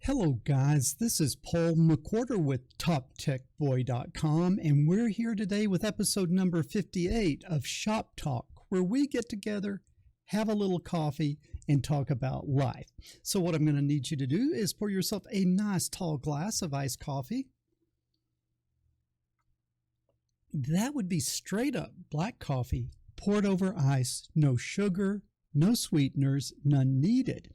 Hello guys, this is Paul McWhorter with TopTechBoy.com, and we're here today with episode number 58 of Shop Talk, where we get together, have a little coffee, and talk about life. So what I'm going to need you to do is pour yourself a nice tall glass of iced coffee. That would be straight up black coffee, poured over ice, no sugar, no sweeteners, none needed.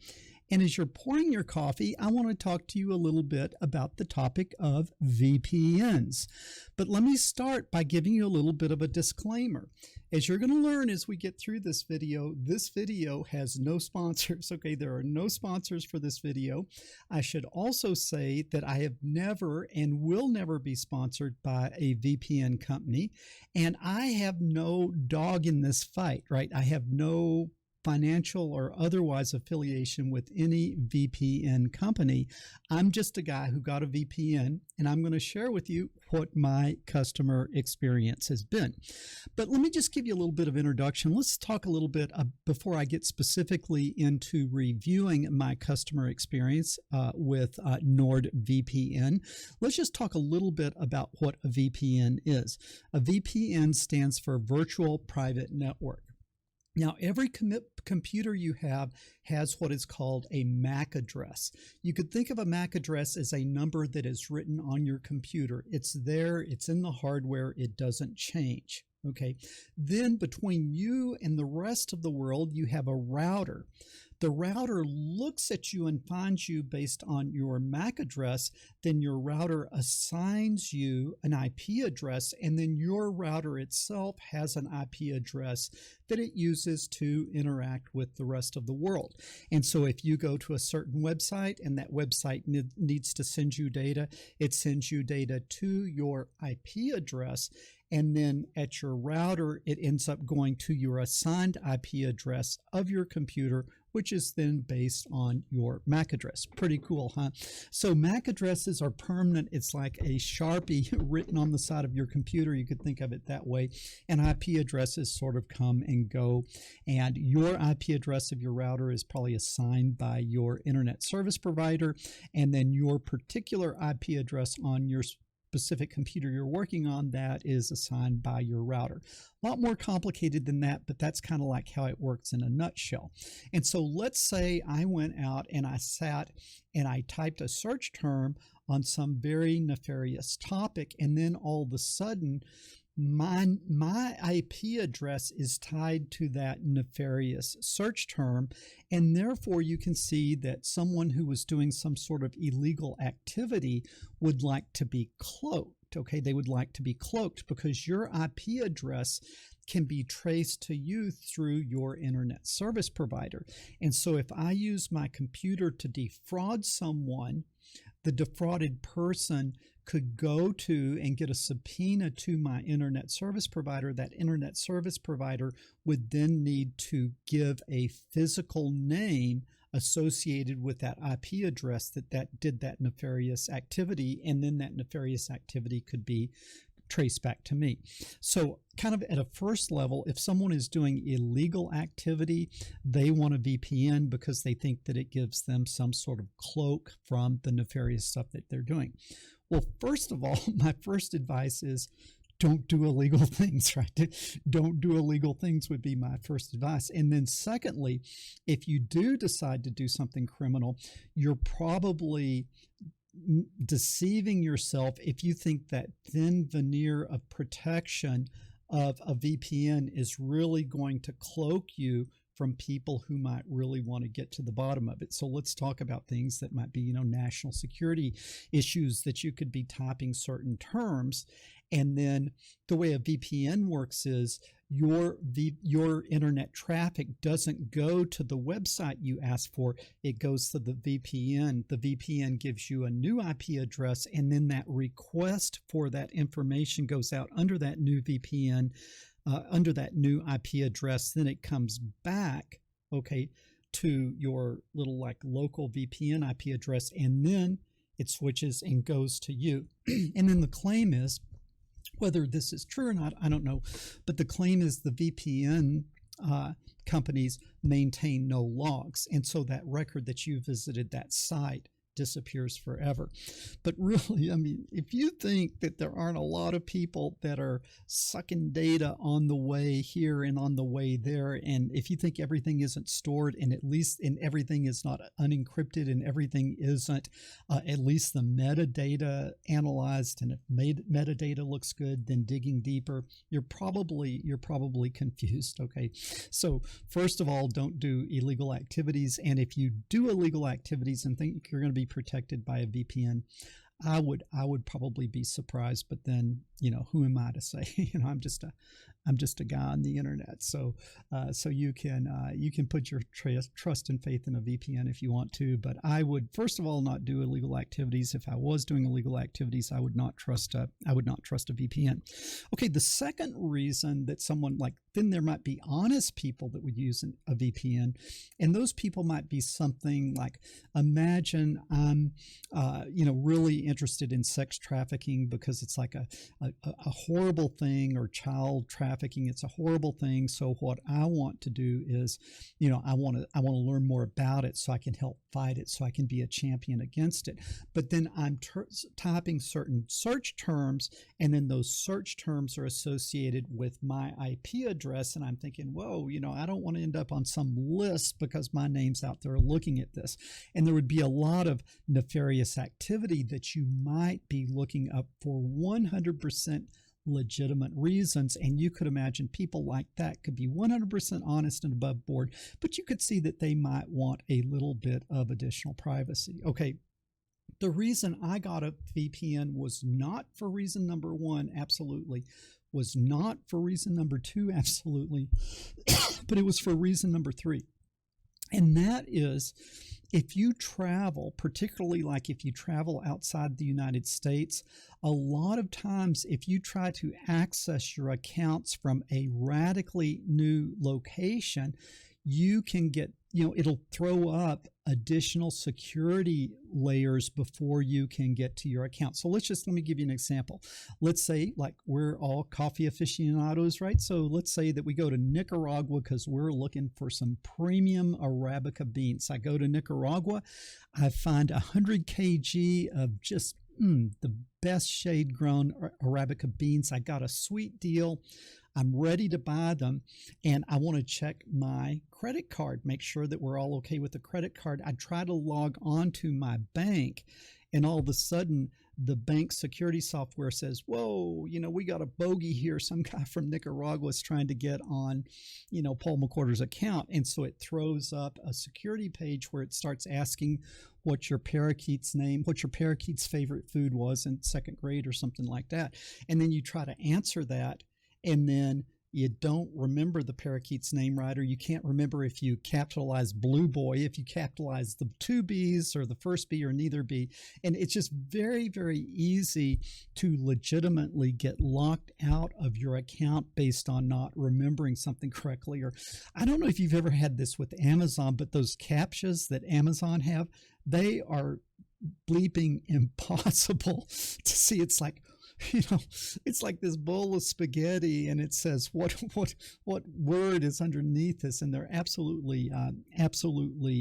And as you're pouring your coffee, I want to talk to you a little bit about the topic of VPNs. But let me start by giving you a little bit of a disclaimer. As you're going to learn as we get through this video has no sponsors. Okay, there are no sponsors for this video. I should also say that I have never and will never be sponsored by a VPN company. And I have no dog in this fight, right? I have no financial or otherwise affiliation with any VPN company. I'm just a guy who got a VPN, and I'm going to share with you what my customer experience has been. But let me just give you a little bit of introduction. Let's talk a little bit before I get specifically into reviewing my customer experience with Nord VPN. Let's just talk a little bit about what a VPN is. A VPN stands for Virtual Private Network. Now, every computer you have has what is called a MAC address. You could think of a MAC address as a number that is written on your computer. It's there, it's in the hardware, it doesn't change. Okay, then between you and the rest of the world, you have a router. The router looks at you and finds you based on your MAC address. Then your router assigns you an IP address, and then your router itself has an IP address that it uses to interact with the rest of the world. And so if you go to a certain website and that website needs to send you data, it sends you data to your IP address. And then at your router, it ends up going to your assigned IP address of your computer, which is then based on your MAC address. Pretty cool, huh? So MAC addresses are permanent. It's like a Sharpie written on the side of your computer. You could think of it that way. And IP addresses sort of come and go. And your IP address of your router is probably assigned by your internet service provider. And then your particular IP address on your specific computer you're working on, that is assigned by your router. A lot more complicated than that, but that's kind of like how it works in a nutshell. And so let's say I went out and I sat and I typed a search term on some very nefarious topic, and then all of a sudden my IP address is tied to that nefarious search term, and therefore you can see that someone who was doing some sort of illegal activity would like to be cloaked. Okay, they would like to be cloaked because your IP address can be traced to you through your internet service provider. And so if I use my computer to defraud someone, the defrauded person could go to and get a subpoena to my internet service provider. That internet service provider would then need to give a physical name associated with that IP address that did that nefarious activity, and then that nefarious activity could be traced back to me. So kind of at a first level, if someone is doing illegal activity, they want a VPN because they think that it gives them some sort of cloak from the nefarious stuff that they're doing. Well, first of all, my first advice is don't do illegal things, right? Don't do illegal things would be my first advice. And then secondly, if you do decide to do something criminal, you're probably deceiving yourself if you think that thin veneer of protection of a VPN is really going to cloak you from people who might really want to get to the bottom of it. So let's talk about things that might be, national security issues that you could be typing certain terms. And then the way a VPN works is your internet traffic doesn't go to the website you asked for. It goes to the VPN. The VPN gives you a new IP address, and then that request for that information goes out under that new VPN, under that new IP address. Then it comes back, okay, to your little like local VPN IP address, and then it switches and goes to you. And then the claim is, whether this is true or not, I don't know, but the claim is the VPN companies maintain no logs. And so that record that you visited that site disappears forever. But really, I mean, if you think that there aren't a lot of people that are sucking data on the way here and on the way there, and if you think everything isn't stored and at least and everything is not unencrypted and everything isn't at least the metadata analyzed, and if metadata looks good, then digging deeper, you're probably confused. Okay, so first of all, don't do illegal activities, and if you do illegal activities and think you're going to be protected by a VPN, I would probably be surprised. But then, who am I to say? I'm just a guy on the internet. So you can put your trust and faith in a VPN if you want to. But I would first of all not do illegal activities. If I was doing illegal activities, I would not trust a VPN. Okay, the second reason that then there might be honest people that would use a VPN, and those people might be something like, imagine I'm really interested in sex trafficking because it's like a horrible thing, or child trafficking. It's a horrible thing. So what I want to do is, I want to learn more about it so I can help fight it, so I can be a champion against it. But then I'm typing certain search terms, and then those search terms are associated with my IP address, and I'm thinking, whoa, I don't want to end up on some list because my name's out there looking at this. And there would be a lot of nefarious activity that you might be looking up for 100% legitimate reasons, and you could imagine people like that could be 100% honest and above board, but you could see that they might want a little bit of additional privacy. Okay, the reason I got a VPN was not for reason number one, absolutely, was not for reason number two, absolutely, but it was for reason number three. And that is, if you travel, particularly like if you travel outside the United States, a lot of times if you try to access your accounts from a radically new location, you can get, it'll throw up additional security layers before you can get to your account. So let me give you an example. Let's say, like, we're all coffee aficionados, right? So let's say that we go to Nicaragua because we're looking for some premium Arabica beans. I go to Nicaragua, I find 100 kg of just the best shade grown Arabica beans. I got a sweet deal. I'm ready to buy them, and I want to check my credit card, make sure that we're all okay with the credit card. I try to log on to my bank, and all of a sudden the bank security software says, whoa, we got a bogey here. Some guy from Nicaragua is trying to get on, Paul McWhorter's account. And so it throws up a security page where it starts asking what your parakeet's favorite food was in second grade or something like that. And then you try to answer that, and then you don't remember the parakeet's name right, or you can't remember if you capitalize Blue Boy, if you capitalize the two B's or the first B or neither B. And it's just very, very easy to legitimately get locked out of your account based on not remembering something correctly. Or I don't know if you've ever had this with Amazon, but those CAPTCHAs that Amazon have, they are bleeping impossible to see. It's like, it's like this bowl of spaghetti, and it says what word is underneath this, and they're absolutely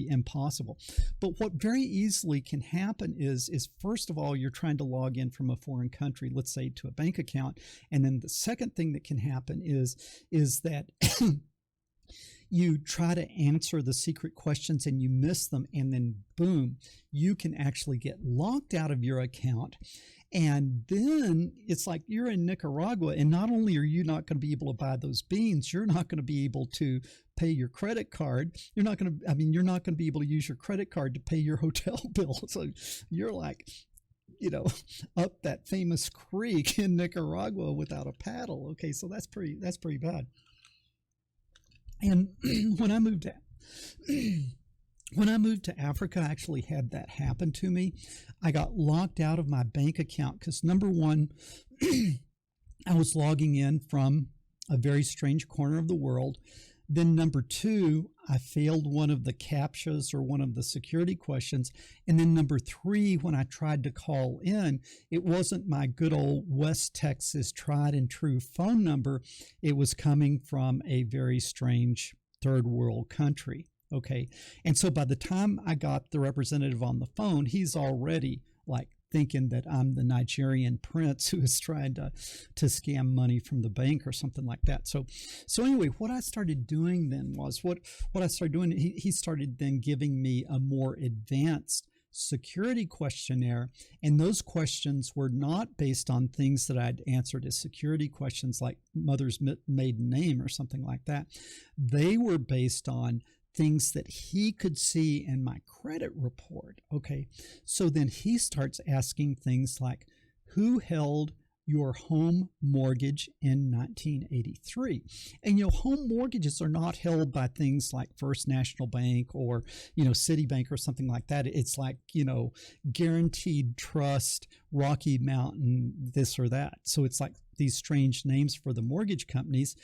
impossible. But what very easily can happen is first of all, you're trying to log in from a foreign country, let's say to a bank account, and then the second thing that can happen is that you try to answer the secret questions and you miss them, and then boom, you can actually get locked out of your account. And then it's like you're in Nicaragua, and not only are you not going to be able to buy those beans, you're not going to be able to pay your credit card. You're not going to be able to use your credit card to pay your hotel bill. So you're like, up that famous creek in Nicaragua without a paddle. Okay, so that's pretty bad. And when I moved to Africa, I actually had that happen to me. I got locked out of my bank account because, number one, I was logging in from a very strange corner of the world. Then number two, I failed one of the CAPTCHAs or one of the security questions. And then number three, when I tried to call in, it wasn't my good old West Texas tried and true phone number. It was coming from a very strange third world country. Okay. And so by the time I got the representative on the phone, he's already like thinking that I'm the Nigerian prince who is trying to scam money from the bank or something like that. So anyway, what I started doing then was what I started doing, he started then giving me a more advanced security questionnaire, and those questions were not based on things that I'd answered as security questions like mother's maiden name or something like that. They were based on things that he could see in my credit report. Okay, so then he starts asking things like, who held your home mortgage in 1983? And home mortgages are not held by things like First National Bank or Citibank or something like that. It's like Guaranteed Trust, Rocky Mountain, this or that. So it's like these strange names for the mortgage companies.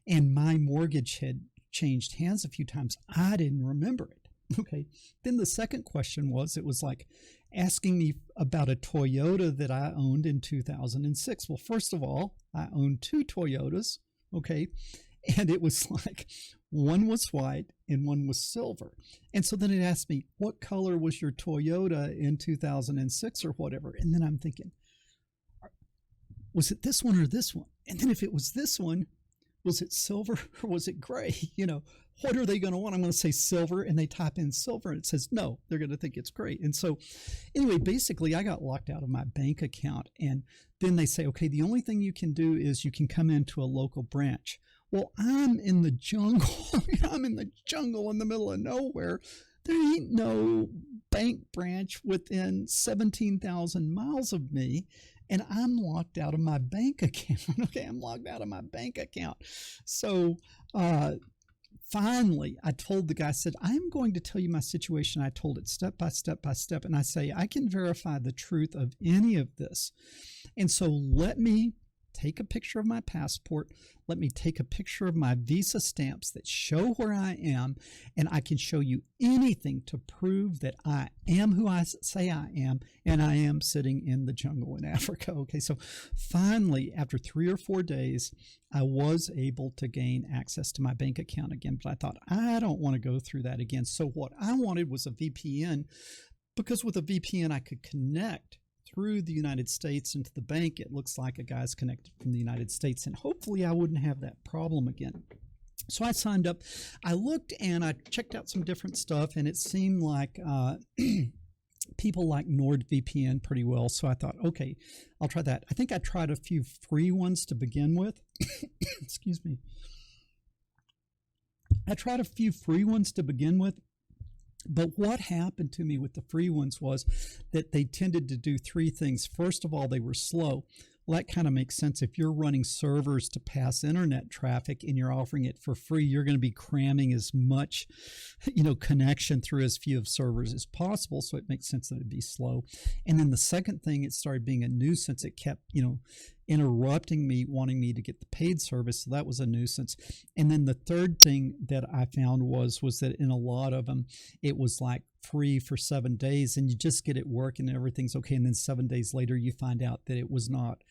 And my mortgage had changed hands a few times. I didn't remember it. Okay. Then the second question was, it was like asking me about a Toyota that I owned in 2006. Well, first of all, I owned two Toyotas. Okay. And it was like one was white and one was silver. And so then it asked me, what color was your Toyota in 2006 or whatever? And then I'm thinking, was it this one or this one? And then if it was this one, was it silver or was it gray? What are they going to want? I'm going to say silver, and they type in silver and it says no. They're going to think it's gray. And so anyway, basically I got locked out of my bank account, and then they say, okay, the only thing you can do is you can come into a local branch. Well, I'm in the jungle. I'm in the jungle in the middle of nowhere. There ain't no bank branch within 17,000 miles of me. And I'm locked out of my bank account. Okay, I'm locked out of my bank account. So finally, I told the guy, I said, I'm going to tell you my situation. I told it step by step by step. And I say, I can verify the truth of any of this. And so let me take a picture of my passport. Let me take a picture of my visa stamps that show where I am, and I can show you anything to prove that I am who I say I am, and I am sitting in the jungle in Africa. Okay, so finally, after 3 or 4 days, I was able to gain access to my bank account again, but I thought, I don't want to go through that again. So what I wanted was a VPN, because with a VPN, I could connect through the United States into the bank. It looks like a guy's connected from the United States, and hopefully I wouldn't have that problem again. So I signed up. I looked and I checked out some different stuff, and it seemed like people like Nord VPN pretty well. So I thought, okay, I'll try that. I think I tried a few free ones to begin with. Excuse me. I tried a few free ones to begin with. But what happened to me with the free ones was that they tended to do three things. First of all, they were slow. Well, that kind of makes sense. If you're running servers to pass internet traffic and you're offering it for free, you're going to be cramming as much, connection through as few of servers as possible. So it makes sense that it'd be slow. And then the second thing, it started being a nuisance. It kept, interrupting me, wanting me to get the paid service. So that was a nuisance. And then the third thing that I found was that in a lot of them, it was like free for 7 days, and you just get it working and everything's okay. And then 7 days later, you find out that it was not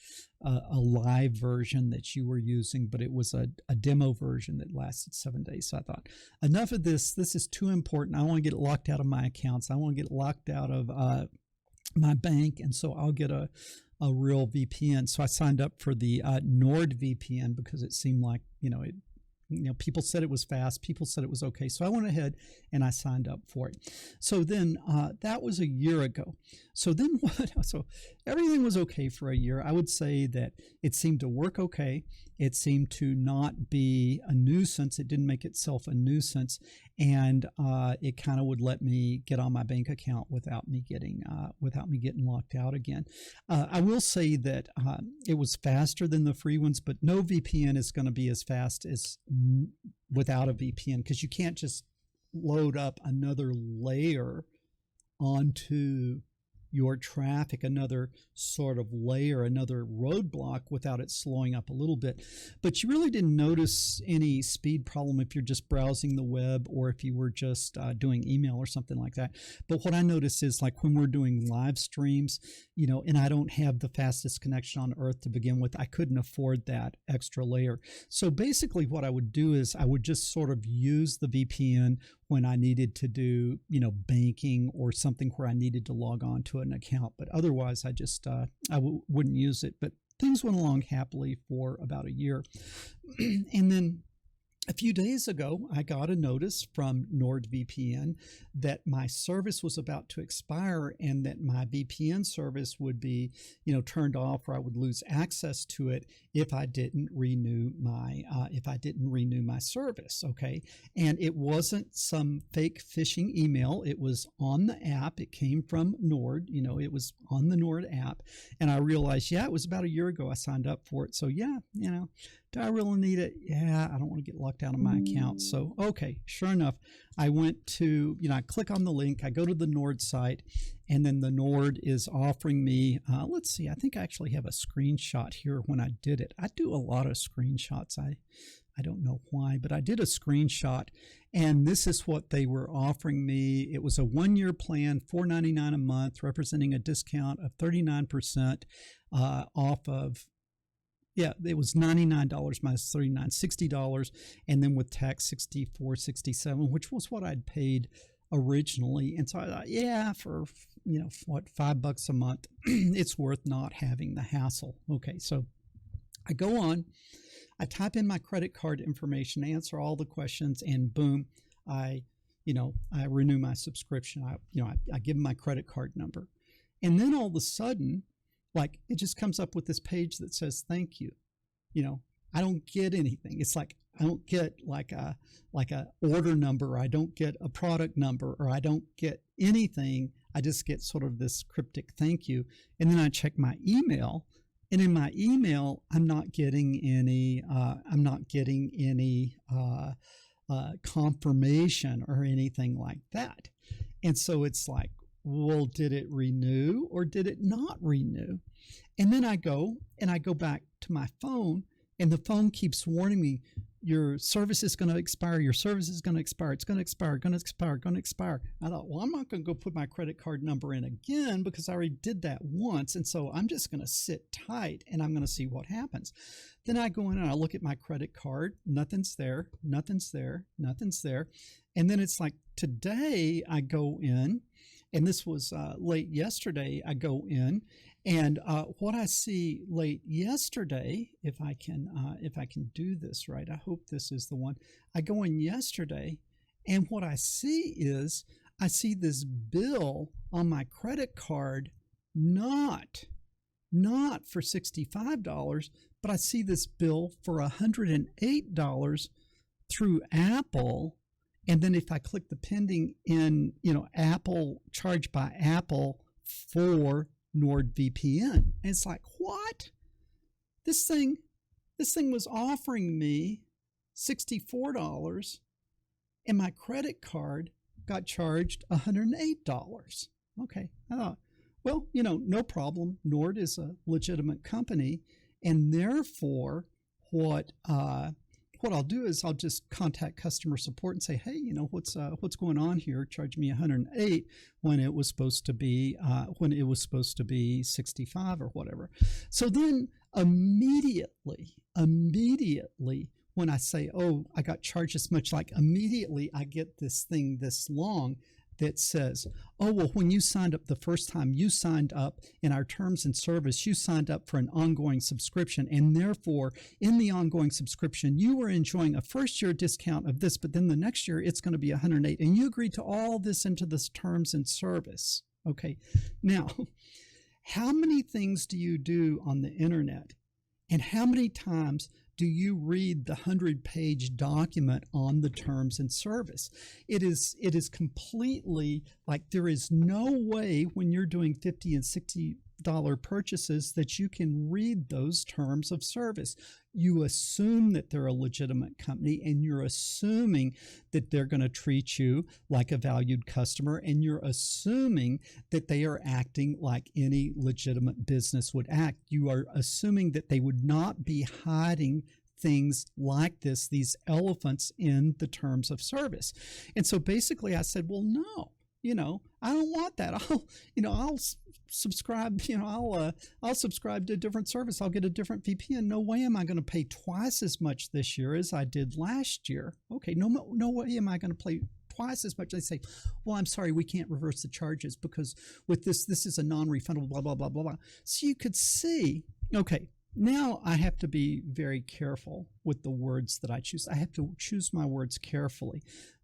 a live version that you were using, but it was a demo version that lasted 7 days. So I thought, enough of this. This is too important. I want to get locked out of my accounts. I want to get locked out of my bank. And so I'll get a real VPN. So I signed up for the Nord VPN because it seemed like, people said it was fast. People said it was okay. So I went ahead and I signed up for it. So then that was a year ago. So then what? So everything was okay for a year. I would say that it seemed to work okay. It seemed to not be a nuisance. It didn't make itself a nuisance. And it kind of would let me get on my bank account without me getting locked out again. I will say that it was faster than the free ones, but no VPN is going to be as fast as without a VPN, because you can't just load up another layer onto your traffic, another sort of layer, another roadblock without it slowing up a little bit. But you really didn't notice any speed problem if you're just browsing the web or if you were just doing email or something like that. But what I notice is, like, when we're doing live streams, and I don't have the fastest connection on earth to begin with, I couldn't afford that extra layer. So basically what I would do is I would just sort of use the VPN when I needed to do, banking or something where I needed to log on to an account. But otherwise, I just wouldn't use it. But things went along happily for about a year. And then a few days ago, I got a notice from Nord VPN that my service was about to expire and that my VPN service would be, turned off, or I would lose access to it if I didn't renew my service. Okay, and it wasn't some fake phishing email. It was on the app. It came from Nord. It was on the Nord app, and I realized, it was about a year ago I signed up for it. So do I really need it? Yeah, I don't want to get locked out of my account. So, okay, sure enough, I went to, I click on the link, I go to the Nord site, and then the Nord is offering me, let's see, I think I actually have a screenshot here when I did it. I do a lot of screenshots. I don't know why, but I did a screenshot, and this is what they were offering me. It was a 1-year plan, $4.99 a month, representing a discount of 39% off of, it was $99 minus $39, $60, and then with tax $64.67, which was what I'd paid originally. And so I thought, for $5 a month, it's worth not having the hassle. Okay, so I go on, I type in my credit card information, answer all the questions, and boom, I renew my subscription. I give them my credit card number, and then all of a sudden, it just comes up with this page that says, thank you. I don't get anything. It's like, I don't get like a order number. I don't get a product number, or I don't get anything. I just get sort of this cryptic thank you. And then I check my email, and in my email, I'm not getting any confirmation or anything like that. And so it's like, well, did it renew or did it not renew? And then I go back to my phone, and the phone keeps warning me, your service is going to expire, your service is going to expire, it's going to expire, going to expire, going to expire. I thought, well, I'm not going to go put my credit card number in again because I already did that once. And so I'm just going to sit tight and I'm going to see what happens. Then I go in and I look at my credit card, nothing's there, nothing's there, nothing's there. And then it's like today I go in, and this was late yesterday, I go in, and what I see late yesterday, if I can do this right, I hope this is the one. I go in yesterday, and what I see is I see this bill on my credit card, not for $65, but I see this bill for $108 through Apple. And then if I click the pending in, Apple, charged by Apple for NordVPN, and it's like, what? This thing was offering me $64, and my credit card got charged $108. Okay, I thought, well, no problem. Nord is a legitimate company, and therefore, what I'll do is I'll just contact customer support and say, hey, what's going on here? Charge me $108 when it was supposed to be 65 or whatever. So then immediately when I say, oh, I got charged this much, immediately I get this thing this long that says, oh, well, when you signed up the first time, you signed up in our terms and service, you signed up for an ongoing subscription, and therefore in the ongoing subscription, you were enjoying a first-year discount of this, but then the next year it's going to be $108, and you agreed to all this into this terms and service. Okay, now, how many things do you do on the internet, and how many times do you read the 100-page document on the terms and service? It is completely like there is no way when you're doing $50 and $60 purchases that you can read those terms of service. You assume that they're a legitimate company, and you're assuming that they're going to treat you like a valued customer, and you're assuming that they are acting like any legitimate business would act. You are assuming that they would not be hiding things like this, these elephants in the terms of service. And so basically I said, well, no, I don't want that. I'll subscribe, I'll subscribe to a different service. I'll get a different VPN. No way am I going to pay twice as much this year as I did last year. Okay, no way am I going to pay twice as much. They say, well, I'm sorry, we can't reverse the charges because with this is a non-refundable, blah, blah, blah, blah, blah. So you could see, okay, now I have to be very careful with the words that I choose. I have to choose my words carefully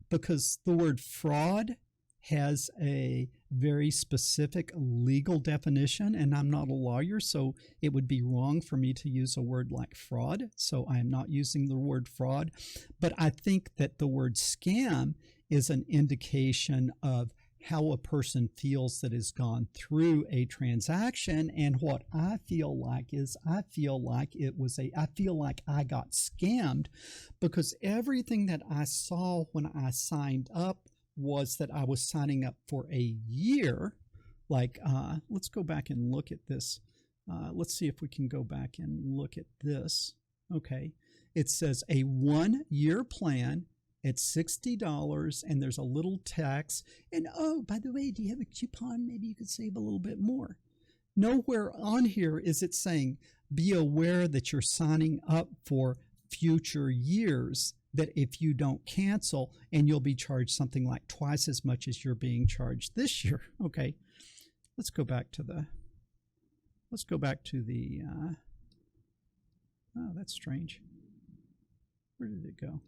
because the word fraud has a very specific legal definition, and I'm not a lawyer, so it would be wrong for me to use a word like fraud. So I am not using the word fraud, but I think that the word scam is an indication of how a person feels that has gone through a transaction. And what I feel like is I feel like I got scammed because everything that I saw when I signed up was that I was signing up for a year. Like, let's go back and look at this. Let's see if we can go back and look at this. Okay. It says a 1-year plan at $60, and there's a little tax. And oh, by the way, do you have a coupon? Maybe you could save a little bit more. Nowhere on here is it saying, be aware that you're signing up for future years, that if you don't cancel and you'll be charged something like twice as much as you're being charged this year. Okay, let's go back to the, oh, that's strange. Where did it go?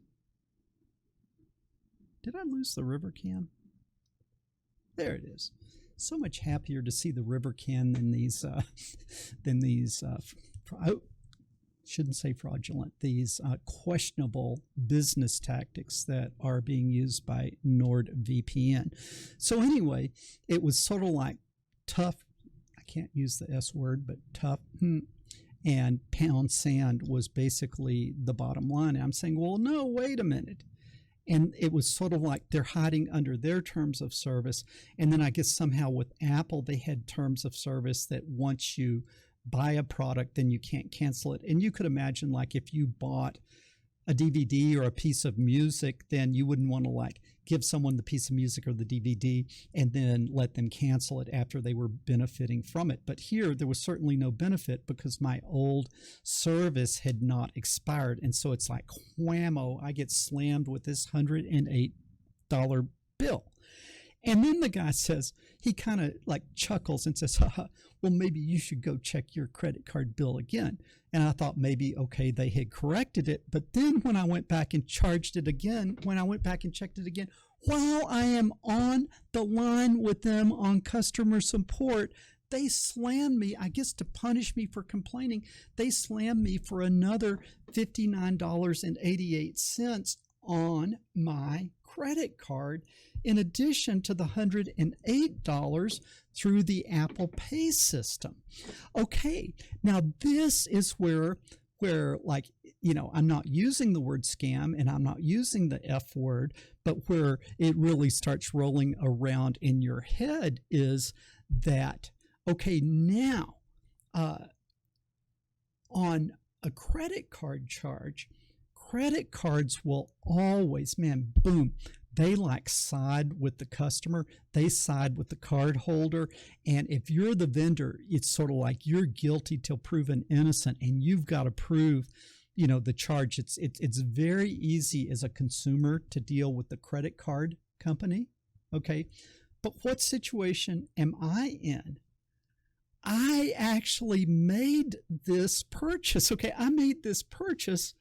Did I lose the river cam? There it is. So much happier to see the river cam than these, shouldn't say fraudulent, these questionable business tactics that are being used by Nord VPN. So anyway, it was sort of like tough, I can't use the S word, but tough, and pound sand was basically the bottom line. And I'm saying, well, no, wait a minute. And it was sort of like they're hiding under their terms of service. And then I guess somehow with Apple, they had terms of service that once you buy a product, then you can't cancel it. And you could imagine, like, if you bought a DVD or a piece of music, then you wouldn't want to like give someone the piece of music or the DVD and then let them cancel it after they were benefiting from it. But here there was certainly no benefit because my old service had not expired. And so it's like, whammo, I get slammed with this $108 bill. And then the guy says, he kind of like chuckles and says, haha, well, maybe you should go check your credit card bill again. And I thought maybe, okay, they had corrected it. But then when I went back and charged it again, when I went back and checked it again, while I am on the line with them on customer support, they slammed me, I guess to punish me for complaining, they slammed me for another $59.88 on my credit card, in addition to the $108 through the Apple Pay system. Okay, now this is where like, you know, I'm not using the word scam and I'm not using the F word, but where it really starts rolling around in your head is that, okay, now on a credit card charge, credit cards will always, man, boom, they like side with the customer, they side with the card holder. And if you're the vendor, it's sort of like you're guilty till proven innocent, and you've got to prove, you know, the charge. It's very easy as a consumer to deal with the credit card company. Okay. But what situation am I in? I actually made this purchase. Okay. I made this purchase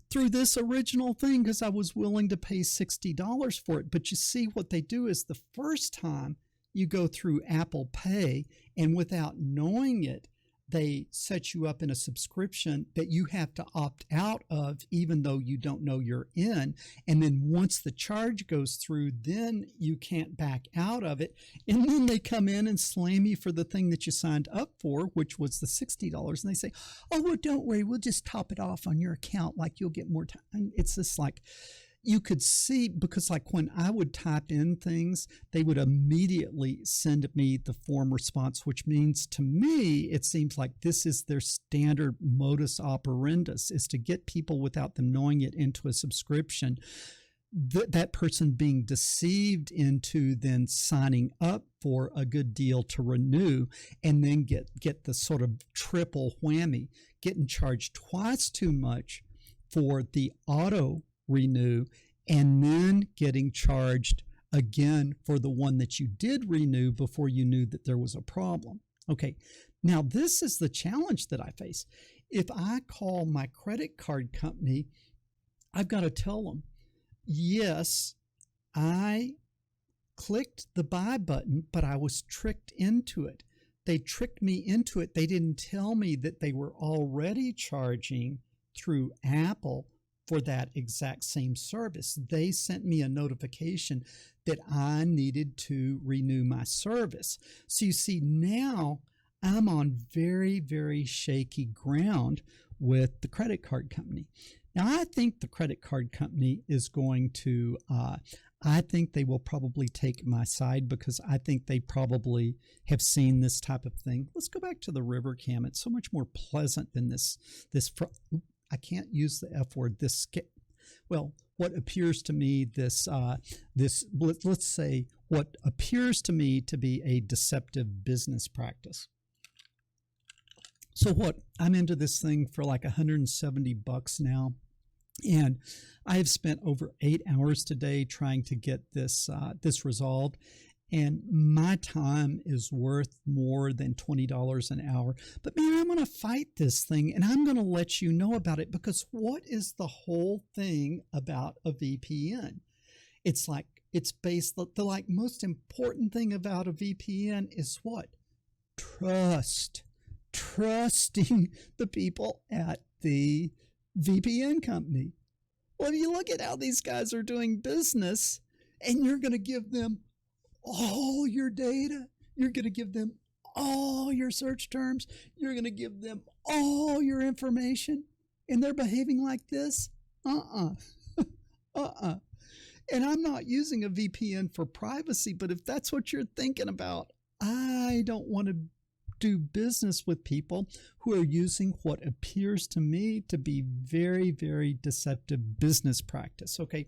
through this original thing because I was willing to pay $60 for it. But you see, what they do is the first time you go through Apple Pay, and without knowing it, they set you up in a subscription that you have to opt out of, even though you don't know you're in. And then once the charge goes through, then you can't back out of it. And then they come in and slam you for the thing that you signed up for, which was the $60. And they say, oh, well, don't worry, we'll just top it off on your account. Like, you'll get more time. And it's just like, you could see, because like when I would type in things, they would immediately send me the form response, which means to me, it seems like this is their standard modus operandus, is to get people without them knowing it into a subscription. That person being deceived into then signing up for a good deal to renew, and then get the sort of triple whammy, getting charged twice too much for the auto renew, and then getting charged again for the one that you did renew before you knew that there was a problem. Okay, now this is the challenge that I face. If I call my credit card company, I've got to tell them, yes, I clicked the buy button, but I was tricked into it. They tricked me into it. They didn't tell me that they were already charging through Apple for that exact same service. They sent me a notification that I needed to renew my service. So you see, now I'm on very, very shaky ground with the credit card company. Now, I think the credit card company is going to, I think they will probably take my side because I think they probably have seen this type of thing. Let's go back to the river cam. It's so much more pleasant than I can't use the F word. What appears to me let's say what appears to me to be a deceptive business practice. So what, I'm into this thing for like $170 now. And I have spent over 8 hours today trying to get this resolved. And my time is worth more than $20 an hour. But man, I'm going to fight this thing, and I'm going to let you know about it, because what is the whole thing about a VPN? It's based, the most important thing about a VPN is what? Trust. Trusting the people at the VPN company. Well, if you look at how these guys are doing business, and you're going to give them all your data, you're going to give them all your search terms, you're going to give them all your information, and they're behaving like this? And I'm not using a VPN for privacy, but if that's what you're thinking about, I don't want to do business with people who are using what appears to me to be very, very deceptive business practice. Okay,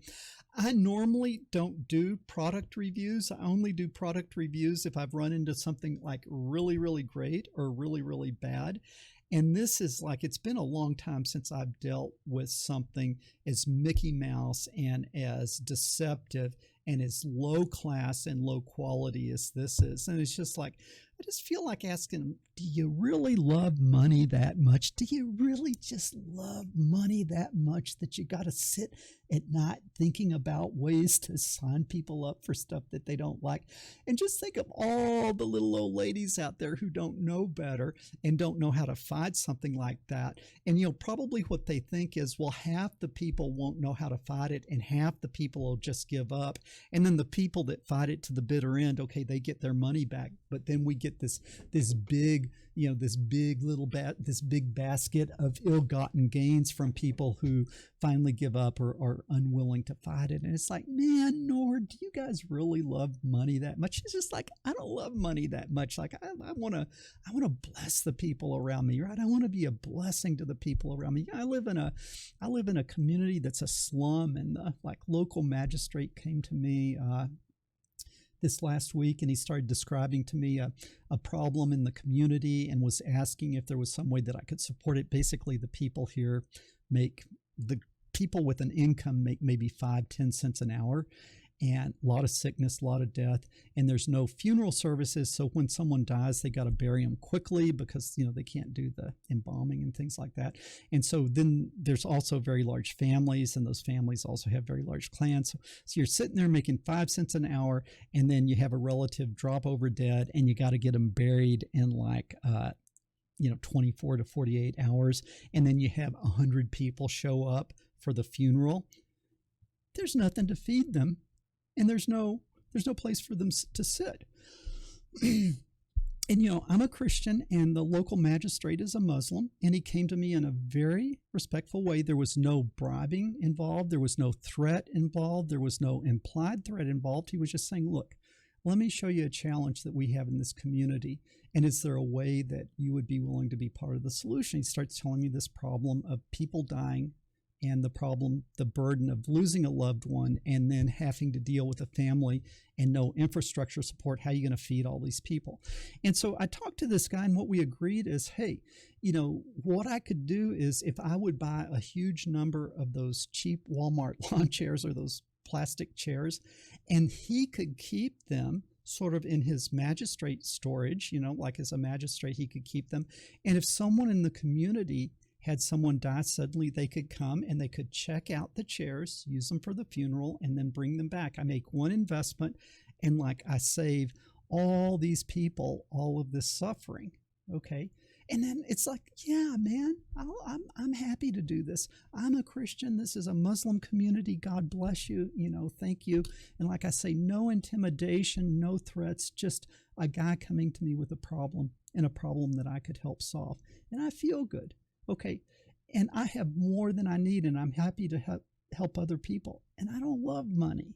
I normally don't do product reviews. I only do product reviews if I've run into something like really, really great or really, really bad. And this is it's been a long time since I've dealt with something as Mickey Mouse and as deceptive and as low class and low quality as this is. And it's just I just feel like asking them, do you really love money that much? Do you really just love money that much that you got to sit at night thinking about ways to sign people up for stuff that they don't like? And just think of all the little old ladies out there who don't know better and don't know how to fight something like that. And, probably what they think is, well, half the people won't know how to fight it and half the people will just give up. And then the people that fight it to the bitter end, okay, they get their money back. But then we get this big basket of ill-gotten gains from people who finally give up or are unwilling to fight it. And it's like, man, Nord, do you guys really love money that much? It's just I don't love money that much. I want to bless the people around me, right? I want to be a blessing to the people around me. I live in a community that's a slum, and the local magistrate came to me this last week, and he started describing to me a problem in the community and was asking if there was some way that I could support it. Basically, the people with an income make maybe 5-10 cents an hour, and a lot of sickness, a lot of death, and there's no funeral services. So when someone dies, they got to bury them quickly because they can't do the embalming and things like that. And so then there's also very large families, and those families also have very large clans. So you're sitting there making 5 cents an hour, and then you have a relative drop over dead, and you got to get them buried in 24 to 48 hours, and then you have 100 people show up for the funeral. There's nothing to feed them, and there's no place for them to sit. And I'm a Christian, and the local magistrate is a Muslim, and he came to me in a very respectful way. There was no bribing involved, there was no threat involved, there was no implied threat involved. He was just saying, look, let me show you a challenge that we have in this community, and is there a way that you would be willing to be part of the solution? He starts telling me this problem of people dying and the problem, the burden of losing a loved one and then having to deal with a family and no infrastructure support. How are you going to feed all these people? And so I talked to this guy, and what we agreed is, hey, you know, what I could do is if I would buy a huge number of those cheap Walmart lawn chairs or those plastic chairs, and he could keep them sort of in his magistrate storage, you know, like as a magistrate, he could keep them. And if someone in the community had someone die suddenly, they could come and they could check out the chairs, use them for the funeral, and then bring them back. I make one investment, and like I save all these people all of this suffering. Okay. And then it's like, yeah, man, I'm happy to do this. I'm a Christian. This is a Muslim community. God bless you. You know, thank you. And like I say, no intimidation, no threats, just a guy coming to me with a problem, and a problem that I could help solve. And I feel good. Okay. And I have more than I need, and I'm happy to help other people. And I don't love money.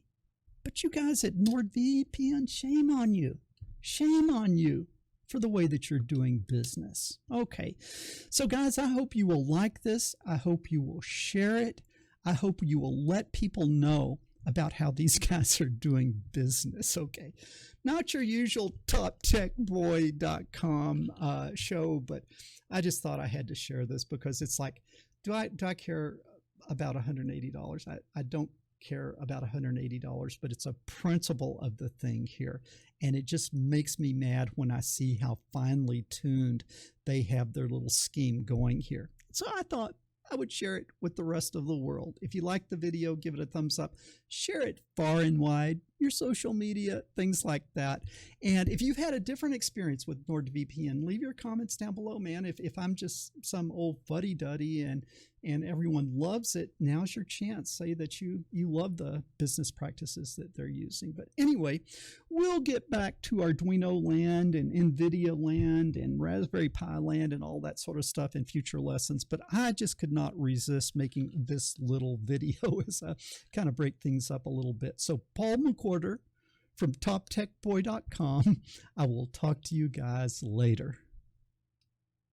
But you guys at NordVPN, shame on you. Shame on you for the way that you're doing business. Okay. So guys, I hope you will like this. I hope you will share it. I hope you will let people know about how these guys are doing business. Okay. Not your usual toptechboy.com show, but I just thought I had to share this because it's like, do I care about $180? I don't care about $180, but it's a principle of the thing here. And it just makes me mad when I see how finely tuned they have their little scheme going here. So I thought I would share it with the rest of the world. If you like the video, give it a thumbs up. Share it far and wide, your social media, things like that. And if you've had a different experience with NordVPN, leave your comments down below, man. If I'm just some old fuddy-duddy and everyone loves it, now's your chance. Say that you love the business practices that they're using. But anyway, we'll get back to Arduino land and NVIDIA land and Raspberry Pi land and all that sort of stuff in future lessons. But I just could not resist making this little video as I kind of break things up a little bit. So Paul McWhorter from toptechboy.com. I will talk to you guys later.